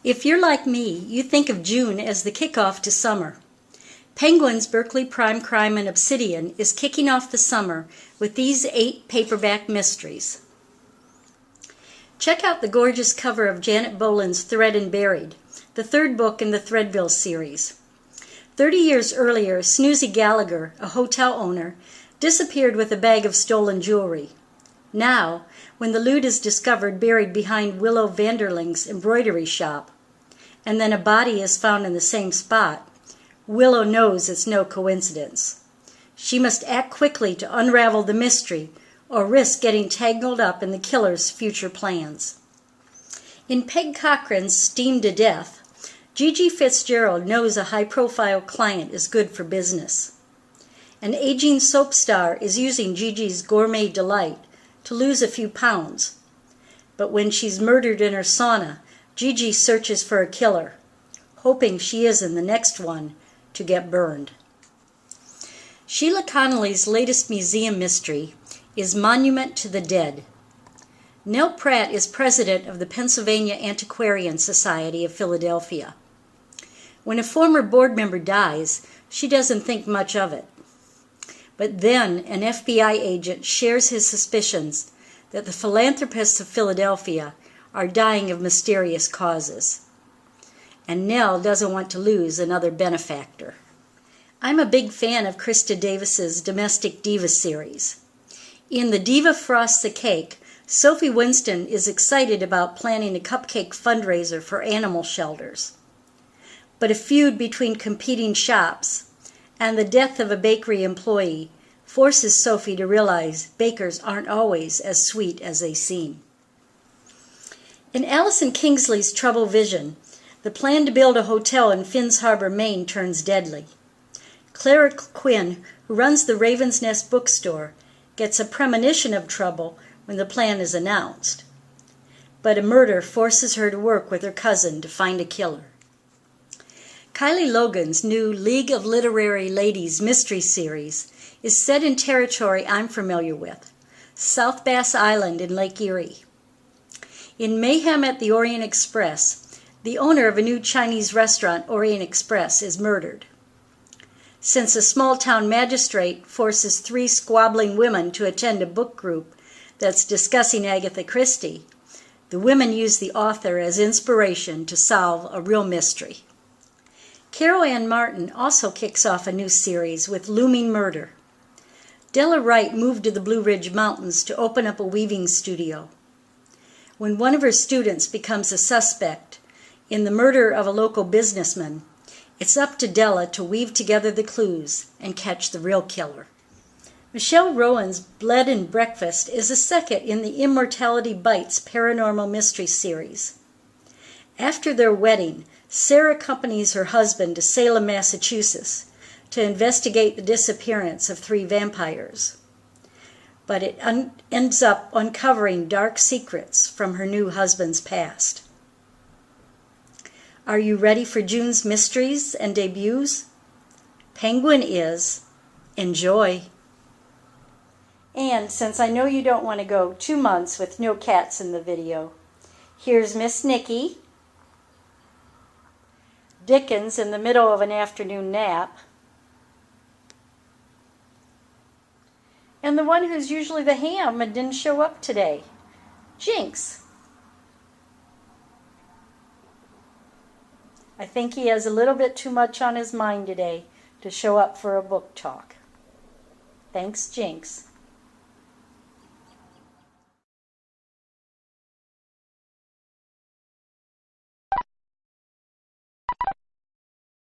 If you're like me, you think of June as the kickoff to summer. Penguin's Berkley Prime Crime and Obsidian is kicking off the summer with these 8 paperback mysteries. Check out the gorgeous cover of Janet Boland's Thread and Buried, the 3rd book in the Threadville series. 30 years earlier, Snoozy Gallagher, a hotel owner, disappeared with a bag of stolen jewelry. Now, when the loot is discovered buried behind Willow Vanderling's embroidery shop, and then a body is found in the same spot, Willow knows it's no coincidence. She must act quickly to unravel the mystery or risk getting tangled up in the killer's future plans. In Peg Cochran's Steamed to Death, Gigi Fitzgerald knows a high-profile client is good for business. An aging soap star is using Gigi's gourmet delight to lose a few pounds. But when she's murdered in her sauna, Gigi searches for a killer, hoping she is in the next one to get burned. Sheila Connolly's latest museum mystery is Monument to the Dead. Nell Pratt is president of the Pennsylvania Antiquarian Society of Philadelphia. When a former board member dies, she doesn't think much of it. But then an FBI agent shares his suspicions that the philanthropists of Philadelphia are dying of mysterious causes. And Nell doesn't want to lose another benefactor. I'm a big fan of Krista Davis's Domestic Diva series. In The Diva Frosts a Cake, Sophie Winston is excited about planning a cupcake fundraiser for animal shelters. But a feud between competing shops and the death of a bakery employee forces Sophie to realize bakers aren't always as sweet as they seem. In Allison Kingsley's Trouble Vision, the plan to build a hotel in Finns Harbor, Maine turns deadly. Clara Quinn, who runs the Raven's Nest bookstore, gets a premonition of trouble when the plan is announced. But a murder forces her to work with her cousin to find a killer. Kylie Logan's new League of Literary Ladies mystery series is set in territory I'm familiar with, South Bass Island in Lake Erie. In Mayhem at the Orient Express, the owner of a new Chinese restaurant, Orient Express, is murdered. Since a small-town magistrate forces 3 squabbling women to attend a book group that's discussing Agatha Christie, the women use the author as inspiration to solve a real mystery. Carol Ann Martin also kicks off a new series with Looming Murder. Della Wright moved to the Blue Ridge Mountains to open up a weaving studio. When one of her students becomes a suspect in the murder of a local businessman, it's up to Della to weave together the clues and catch the real killer. Michelle Rowan's Blood and Breakfast is a second in the Immortality Bites paranormal mystery series. After their wedding, Sarah accompanies her husband to Salem, Massachusetts, to investigate the disappearance of 3 vampires. But it ends up uncovering dark secrets from her new husband's past. Are you ready for June's mysteries and debuts? Penguin is. Enjoy. And since I know you don't want to go 2 months with no cats in the video, here's Miss Nikki, Dickens in the middle of an afternoon nap, and the one who's usually the ham and didn't show up today, Jinx. I think he has a little bit too much on his mind today to show up for a book talk. Thanks, Jinx.